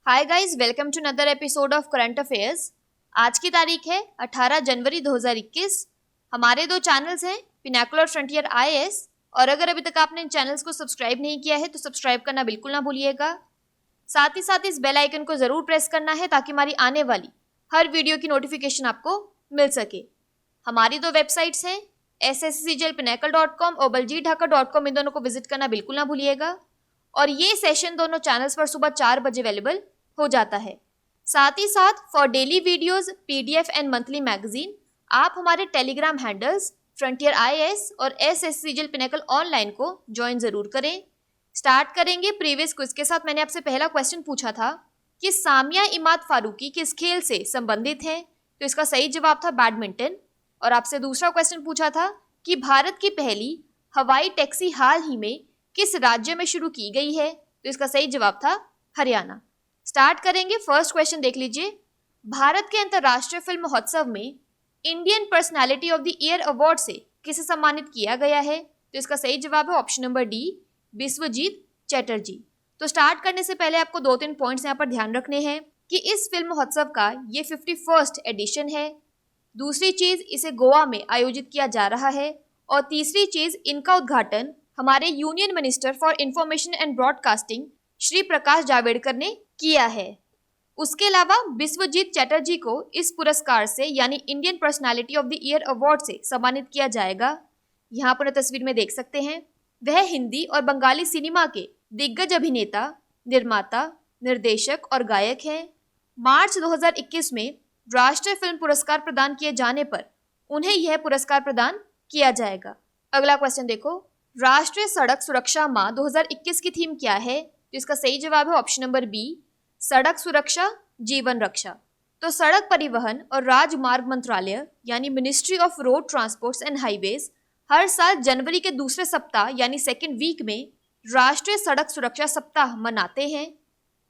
Hi guys, welcome to another episode of current affairs. आज की तारीख है 18 जनवरी 2021। हमारे दो चैनल्स हैं, पिनाकल और फ्रंटियर आईएएस। और अगर अभी तक आपने इन चैनल्स को सब्सक्राइब नहीं किया है तो सब्सक्राइब करना बिल्कुल ना भूलिएगा। साथ ही साथ इस बेल आइकन को ज़रूर प्रेस करना है ताकि हमारी आने वाली हर वीडियो की नोटिफिकेशन आपको मिल सके। हमारी दो वेबसाइट्स हैं, sscglpinacle.com और baljeetdhaka.com। इन दोनों को विजिट करना बिल्कुल ना भूलिएगा। और ये सेशन दोनों चैनल्स पर सुबह 4 बजे अवेलेबल हो जाता है। साथ ही साथ for daily videos, PDF and monthly magazine आप हमारे टेलीग्राम हैंडल्स फ्रंटियर आईएएस और एसएससीजीएल पिनेकल ऑनलाइन को ज्वाइन जरूर करें। स्टार्ट करेंगे प्रीवियस क्विज के साथ। मैंने आपसे पहला क्वेश्चन पूछा था कि सामिया इमाद फारूकी किस खेल से संबंधित है, तो इसका सही जवाब था बैडमिंटन। और आपसे दूसरा क्वेश्चन पूछा था कि भारत की पहली हवाई टैक्सी हाल ही में किस राज्य में शुरू की गई है, तो इसका सही जवाब था हरियाणा। स्टार्ट करेंगे, फर्स्ट क्वेश्चन देख लीजिए। भारत के अंतर्राष्ट्रीय फिल्म महोत्सव में Indian personality of the year award से किसे सम्मानित किया गया है, तो इसका सही जवाब है option number D, Biswajit Chatterjee. तो स्टार्ट करने से पहले आपको 2-3 पॉइंट्स यहाँ पर ध्यान रखने हैं कि इस फिल्म महोत्सव का ये 51st एडिशन है। दूसरी चीज, इसे गोवा में आयोजित किया जा रहा है। और तीसरी चीज, इनका उद्घाटन हमारे union minister for information and broadcasting Shri Prakash Javadekar ने किया है। उसके अलावा बिस्वजीत चटर्जी को इस पुरस्कार से यानी Indian personality of the year award से सम्मानित किया जाएगा। यहाँ पर तस्वीर में देख सकते हैं, वह हिंदी और बंगाली सिनेमा के दिग्गज अभिनेता, निर्माता, निर्देशक और गायक हैं। मार्च 2021 में राष्ट्रीय फिल्म पुरस्कार प्रदान किए जाने पर उन्हें यह पुरस्कार प्रदान किया जाएगा। अगला क्वेश्चन देखो, राष्ट्रीय सड़क सुरक्षा माह 2021 की थीम क्या है, तो इसका सही जवाब है ऑप्शन नंबर बी, सड़क सुरक्षा जीवन रक्षा। तो सड़क परिवहन और राजमार्ग मंत्रालय यानी ministry of road transports and highways हर साल जनवरी के दूसरे सप्ताह यानी सेकेंड वीक में राष्ट्रीय सड़क सुरक्षा सप्ताह मनाते हैं।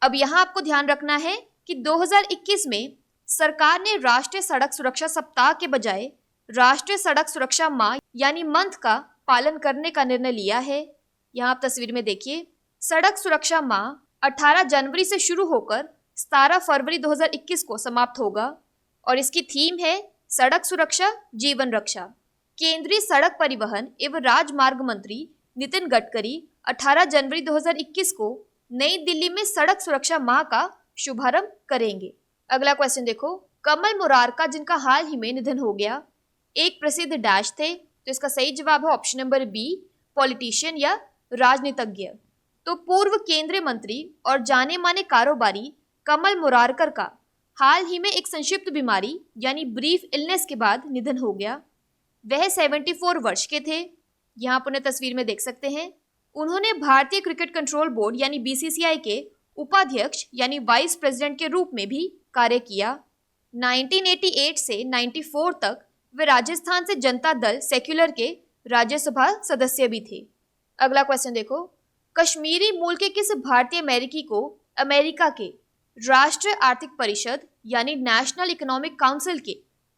अब यहाँ आपको ध्यान रखना है कि 2021 में सरकार ने राष्ट्रीय सड़क सुरक्षा सप्ताह के बजाय राष्ट्रीय सड़क सुरक्षा माह यानी मंथ का पालन करने का निर्णय लिया है। यहाँ आप तस्वीर में देखिए, सड़क सुरक्षा माह 18 जनवरी से शुरू होकर 17 फरवरी 2021 को समाप्त होगा और इसकी थीम है सड़क सुरक्षा जीवन रक्षा। केंद्रीय सड़क परिवहन एवं राजमार्ग मंत्री नितिन गडकरी 18 जनवरी 2021 को नई दिल्ली में सड़क सुरक्षा माह का शुभारंभ करेंगे। अगला क्वेश्चन देखो, कमल मुरारका जिनका हाल ही में निधन हो गया, एक प्रसिद्ध डैश थे, तो इसका सही जवाब है ऑप्शन नंबर बी, पॉलिटिशियन या राजनीतिज्ञ। तो पूर्व केंद्रीय मंत्री और जाने माने कारोबारी कमल मुरारकर का हाल ही में एक संक्षिप्त बीमारी यानी ब्रीफ इलनेस के बाद निधन हो गया। वह 74 वर्ष के थे। यहाँ पर तस्वीर में देख सकते हैं, उन्होंने भारतीय क्रिकेट कंट्रोल बोर्ड यानी बीसीसीआई के उपाध्यक्ष यानी वाइस प्रेसिडेंट के रूप में भी कार्य किया। 1988 से 94 तक वे राजस्थान से जनता दल सेक्युलर के राज्यसभा सदस्य भी थे। अगला क्वेश्चन देखो, कश्मीरी मूल के किस भारतीय अमेरिकी को अमेरिका के राष्ट्रीय आर्थिक परिषद यानी नेशनल इकोनॉमिक काउंसिल के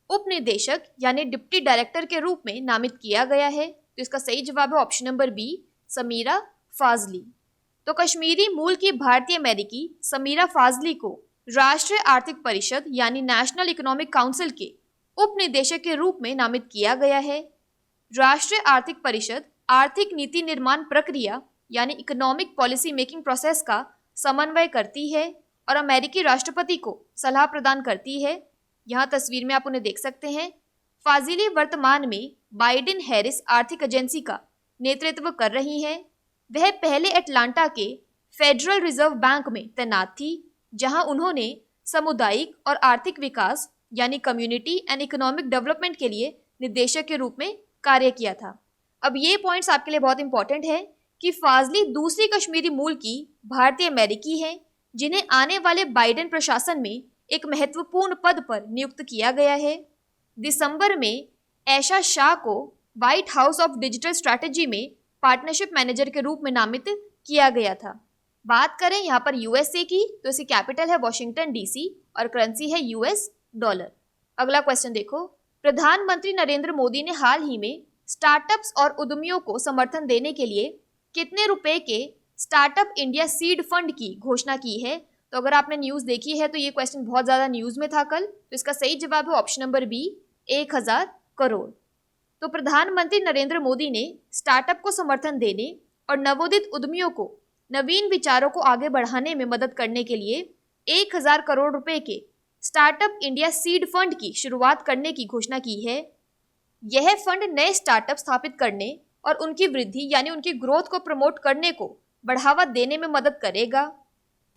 उप निदेशक यानी डिप्टी डायरेक्टर के रूप में नामित किया गया है, तो इसका सही जवाब है option number B, Samira Fazili. तो कश्मीरी मूल की भारतीय अमेरिकी समीरा फाजली को राष्ट्रीय आर्थिक परिषद यानी नेशनल इकोनॉमिक काउंसिल के उप निदेशक के रूप में नामित किया गया है। राष्ट्रीय आर्थिक परिषद आर्थिक नीति निर्माण प्रक्रिया यानी इकोनॉमिक पॉलिसी मेकिंग प्रोसेस का समन्वय करती है और अमेरिकी राष्ट्रपति को सलाह प्रदान करती है। यहाँ तस्वीर में आप उन्हें देख सकते हैं। फाजिली वर्तमान में बाइडेन हैरिस आर्थिक एजेंसी का नेतृत्व कर रही हैं। वह पहले अटलांटा के फेडरल रिजर्व बैंक में तैनात थी, जहां उन्होंने सामुदायिक और आर्थिक विकास यानी कम्युनिटी एंड इकोनॉमिक डेवलपमेंट के लिए निदेशक के रूप में कार्य किया था। अब ये पॉइंट्स आपके लिए बहुत इंपॉर्टेंट है कि फाजली दूसरी कश्मीरी मूल की भारतीय अमेरिकी हैं, जिन्हें आने वाले बाइडेन प्रशासन में एक महत्वपूर्ण पद पर नियुक्त किया गया है। दिसंबर में ऐशा शाह को white house of digital strategy में पार्टनरशिप मैनेजर के रूप में नामित किया गया था। बात करें यहाँ पर यूएसए की, तो इसकी कैपिटल है वॉशिंगटन डीसी और करेंसी है यूएस डॉलर। अगला क्वेश्चन देखो, प्रधानमंत्री नरेंद्र मोदी ने हाल ही में स्टार्टअप्स और उद्यमियों को समर्थन देने के लिए कितने रुपए के स्टार्टअप इंडिया सीड फंड की घोषणा की है, तो अगर आपने न्यूज़ देखी है तो ये क्वेश्चन बहुत ज़्यादा न्यूज़ में था कल, तो इसका सही जवाब है ऑप्शन नंबर बी, 1000 करोड़। तो प्रधानमंत्री नरेंद्र मोदी ने स्टार्टअप को समर्थन देने और नवोदित उद्यमियों को नवीन विचारों को आगे बढ़ाने में मदद करने के लिए 1000 करोड़ रुपए के स्टार्टअप इंडिया सीड फंड की शुरुआत करने की घोषणा की है। यह फंड नए स्टार्टअप स्थापित करने और उनकी वृद्धि यानी उनकी ग्रोथ को प्रमोट करने को बढ़ावा देने में मदद करेगा।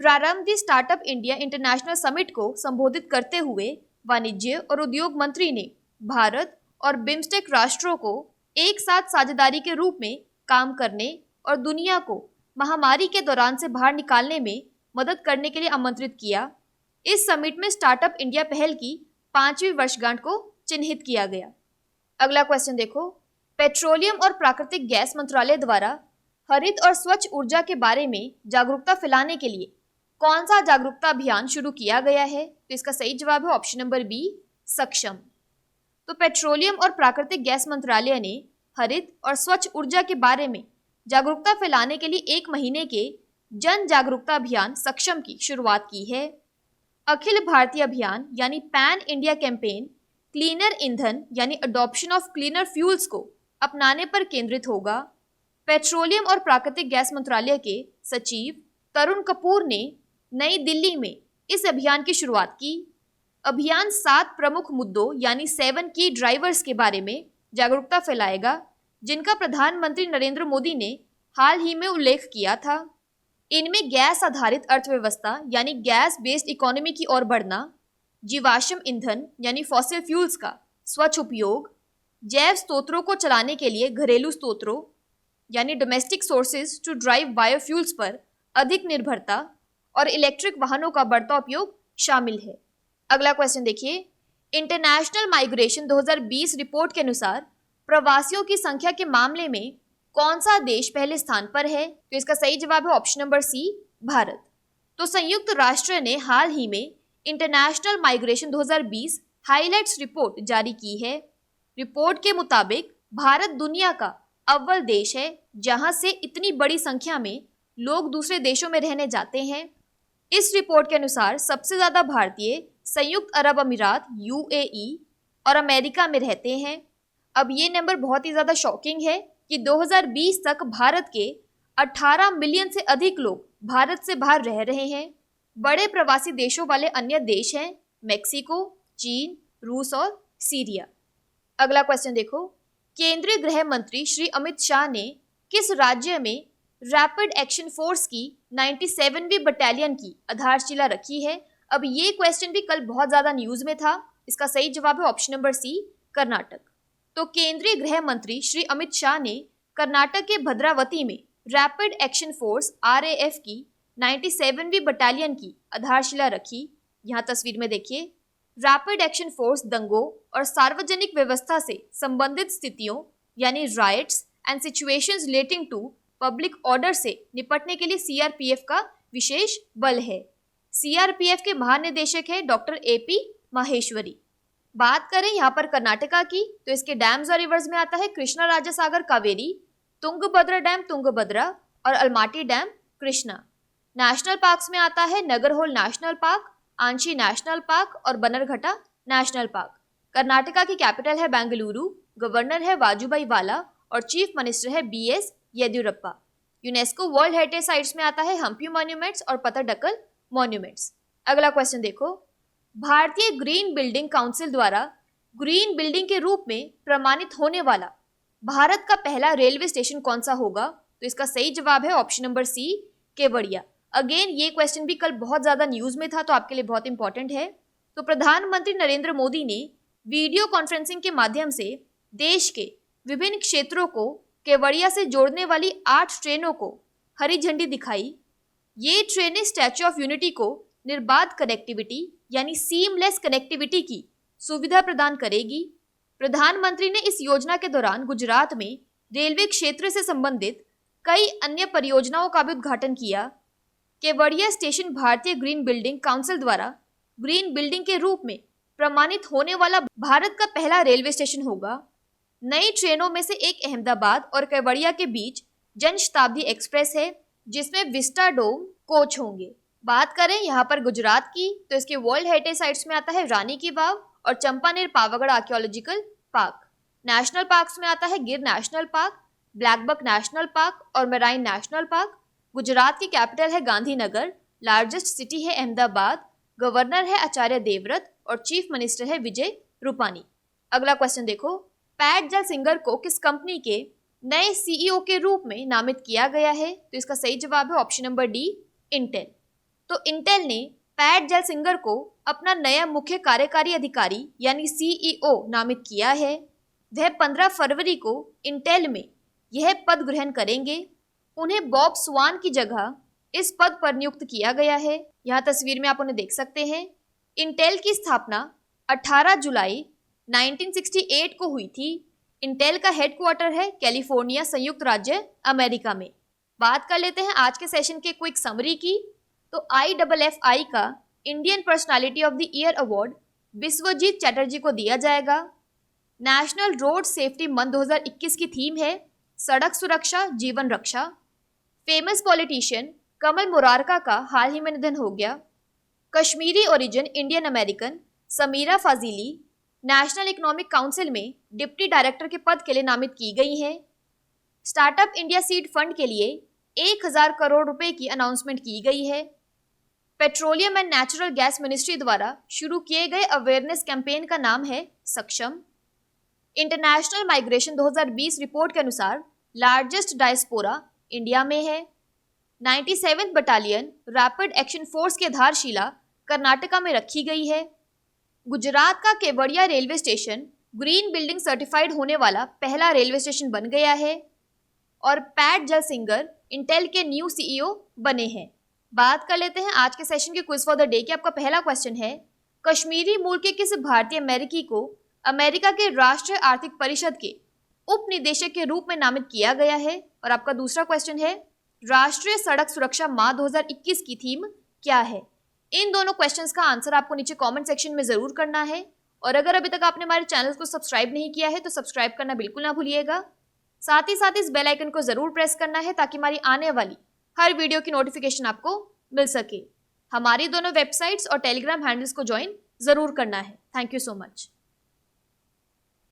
प्रारंभिक स्टार्टअप इंडिया इंटरनेशनल समिट को संबोधित करते हुए वाणिज्य और उद्योग मंत्री ने भारत और बिम्स्टेक राष्ट्रों को एक साथ साझेदारी के रूप में काम करने और दुनिया को महामारी के दौरान से बाहर निकालने में मदद करने के लिए आमंत्रित किया। इस समिट में स्टार्टअप इंडिया पहल की 5वीं वर्षगांठ को चिन्हित किया गया। अगला क्वेश्चन देखो, पेट्रोलियम और प्राकृतिक गैस मंत्रालय द्वारा हरित और स्वच्छ ऊर्जा के बारे में जागरूकता फैलाने के लिए कौन सा जागरूकता अभियान शुरू किया गया है? तो इसका सही जवाब है ऑप्शन नंबर बी, सक्षम। तो पेट्रोलियम और प्राकृतिक गैस मंत्रालय ने हरित और स्वच्छ ऊर्जा के बारे में जागरूकता फैलाने के लिए 1 महीने के जन जागरूकता अभियान सक्षम की शुरुआत की है। अखिल भारतीय अभियान यानी पैन इंडिया कैंपेन क्लीनर ईंधन यानी अडॉप्शन ऑफ क्लीनर फ्यूल्स को अपनाने पर केंद्रित होगा। पेट्रोलियम और प्राकृतिक गैस मंत्रालय के सचिव तरुण कपूर ने नई दिल्ली में इस अभियान की शुरुआत की। अभियान 7 प्रमुख मुद्दों यानी 7 की ड्राइवर्स के बारे में जागरूकता फैलाएगा, जिनका प्रधानमंत्री नरेंद्र मोदी ने हाल ही में उल्लेख किया था। इनमें गैस आधारित अर्थव्यवस्था यानी गैस बेस्ड इकोनॉमी की ओर बढ़ना, जीवाश्म ईंधन यानी फॉसिल फ्यूल्स का स्वच्छ उपयोग, जैव स्रोतों को चलाने के लिए घरेलू स्रोतों यानी domestic sources to drive biofuels पर अधिक निर्भरता और इलेक्ट्रिक वाहनों का बढ़ता उपयोग शामिल है। अगला क्वेश्चन देखिए, इंटरनेशनल माइग्रेशन 2020 रिपोर्ट के अनुसार प्रवासियों की संख्या के मामले में कौन सा देश पहले स्थान पर है? तो इसका सही जवाब है ऑप्शन नंबर सी, भारत। तो संयुक्त राष्ट्र ने हाल ही में इंटरनेशनल माइग्रेशन 2020 हाईलाइट्स रिपोर्ट जारी की है। रिपोर्ट के मुताबिक भारत दुनिया का अव्वल देश है जहां से इतनी बड़ी संख्या में लोग दूसरे देशों में रहने जाते हैं। इस रिपोर्ट के अनुसार सबसे ज्यादा भारतीय संयुक्त अरब अमीरात यूएई और अमेरिका में रहते हैं। अब ये नंबर बहुत ही ज्यादा शॉकिंग है कि 2020 तक भारत के 18 मिलियन से अधिक लोग भारत से बाहर रह रहे हैं। बड़े प्रवासी देशों वाले अन्य देश हैं मेक्सिको, चीन, रूस और सीरिया। अगला क्वेश्चन देखो, केंद्रीय गृह मंत्री श्री अमित शाह ने किस राज्य में रैपिड एक्शन फोर्स की 97वीं बटालियन की आधारशिला रखी है? अब ये क्वेश्चन भी कल बहुत ज्यादा न्यूज में था। इसका सही जवाब है ऑप्शन नंबर सी, कर्नाटक। तो केंद्रीय गृह मंत्री श्री अमित शाह ने कर्नाटक के भद्रावती में रैपिड एक्शन फोर्स RAF की 97वीं बटालियन की आधारशिला रखी। यहाँ तस्वीर में देखिए, रैपिड एक्शन फोर्स दंगों और सार्वजनिक व्यवस्था से संबंधित स्थितियों यानी riots and situations relating to public order से निपटने के लिए CRPF का विशेष बल है। CRPF के महानिदेशक है डॉक्टर AP माहेश्वरी। बात करें यहाँ पर कर्नाटका की, तो इसके डैम्स और रिवर्स में आता है कृष्णा राजा सागर कावेरी, तुंगभद्रा डैम तुंगभद्रा और Almaty dam Krishna. National parks में आता है Nagarhole national park, आंशी national park और बनरघट्टा नेशनल पार्क। कर्नाटका की कैपिटल है बेंगलुरु, गवर्नर है वाजुभाई वाला और चीफ मिनिस्टर है BS Yediyurappa. UNESCO world heritage sites में आता है हम्पी मॉन्यूमेंट्स और पतरडकल मॉन्यूमेंट्स। अगला क्वेश्चन देखो, भारतीय ग्रीन बिल्डिंग काउंसिल द्वारा ग्रीन बिल्डिंग के रूप में प्रमाणित होने वाला भारत का पहला रेलवे स्टेशन कौन सा होगा? तो इसका सही जवाब है option number C, Kevadia. Again ये क्वेश्चन भी कल बहुत ज्यादा न्यूज में था, तो आपके लिए बहुत इंपॉर्टेंट है। तो प्रधानमंत्री नरेंद्र मोदी ने वीडियो कॉन्फ्रेंसिंग के माध्यम से देश के विभिन्न क्षेत्रों को केवड़िया से जोड़ने वाली 8 ट्रेनों को हरी झंडी दिखाई। ये ट्रेनें स्टैच्यू ऑफ यूनिटी को निर्बाध कनेक्टिविटी यानी सीमलेस कनेक्टिविटी की सुविधा प्रदान करेगी। प्रधानमंत्री ने इस योजना के दौरान गुजरात में रेलवे क्षेत्र से संबंधित कई अन्य परियोजनाओं का भी उद्घाटन किया। केवड़िया स्टेशन भारतीय ग्रीन बिल्डिंग काउंसिल द्वारा ग्रीन बिल्डिंग के रूप में प्रमाणित होने वाला भारत का पहला रेलवे स्टेशन होगा। नई ट्रेनों में से एक अहमदाबाद और केवड़िया के बीच जन शताब्दी एक्सप्रेस है, जिसमें विस्टाडोम कोच होंगे। बात करें यहाँ पर गुजरात की तो इसके वर्ल्ड हेरिटेज साइट्स में आता है रानी की वाव और Champaner Pavagadh archaeological park. National parks में आता है गिर national park, blackbuck national park और मेराइन नेशनल पार्क। गुजरात की कैपिटल है गांधीनगर, लार्जेस्ट सिटी है अहमदाबाद, गवर्नर है आचार्य देवव्रत और चीफ मिनिस्टर है विजय रूपानी। अगला क्वेश्चन देखो, पैट जयसिंगर को किस कंपनी के नए सीईओ के रूप में नामित किया गया है? तो इसका सही जवाब है ऑप्शन नंबर डी, इंटेल। तो इंटेल ने पैट जयसिंगर को अपना नया मुख्य कार्यकारी अधिकारी यानी सीईओ नामित किया है। वह 15 फरवरी को इंटेल में यह पद ग्रहण करेंगे। उन्हें बॉब स्वान की जगह इस पद पर नियुक्त किया गया है। यहाँ तस्वीर में आप उन्हें देख सकते हैं। इंटेल की स्थापना 18 जुलाई 1968 को हुई थी। इंटेल का हेडक्वार्टर है कैलिफोर्निया, संयुक्त राज्य अमेरिका में। बात कर लेते हैं आज के सेशन के क्विक समरी की। तो IFFI का Indian personality of the year award Biswajit Chatterjee को दिया जाएगा। नेशनल रोड सेफ्टी मंथ 2021 की थीम है सड़क सुरक्षा जीवन रक्षा। फेमस पॉलिटिशियन कमल मुरारका का हाल ही में निधन हो गया। Kashmiri origin Indian American Sameera Fazili national economic council में डिप्टी डायरेक्टर के पद के लिए नामित की गई हैं। स्टार्टअप इंडिया सीड फंड के लिए 1000 करोड़ रुपए की अनाउंसमेंट की गई है। Petroleum and natural gas ministry द्वारा शुरू किए गए अवेयरनेस कैंपेन का नाम है सक्षम। इंटरनेशनल माइग्रेशन 2020 रिपोर्ट के अनुसार लार्जेस्ट डायस्पोरा इंडिया में है। 97th battalion rapid action force की आधारशिला कर्नाटका में रखी गई है। गुजरात का Kevadia railway station green building certified होने वाला पहला रेलवे स्टेशन बन गया है। और पैट जयसिंगर इंटेल के न्यू सीईओ बने हैं। बात कर लेते हैं आज के सेशन के क्विज फॉर द डे के। आपका पहला क्वेश्चन है, कश्मीरी मूल के किस भारतीय अमेरिकी को अमेरिका के राष्ट्रीय आर्थिक परिषद के उप निदेशक के रूप में नामित किया गया है? और आपका दूसरा क्वेश्चन है, राष्ट्रीय सड़क सुरक्षा माह 2021 की थीम क्या है? इन दोनों क्वेश्चंस का आंसर आपको नीचे कमेंट सेक्शन में जरूर करना है। और अगर अभी तक आपने हमारे चैनल को सब्सक्राइब नहीं किया है तो सब्सक्राइब करना बिल्कुल ना भूलिएगा। साथ ही इस बेल आइकन को जरूर प्रेस करना है ताकि हमारी आने वाली हर वीडियो की नोटिफिकेशन आपको मिल सके। हमारी दोनों वेबसाइट्स और टेलीग्राम हैंडल्स को ज्वाइन जरूर करना है। Thank you so much.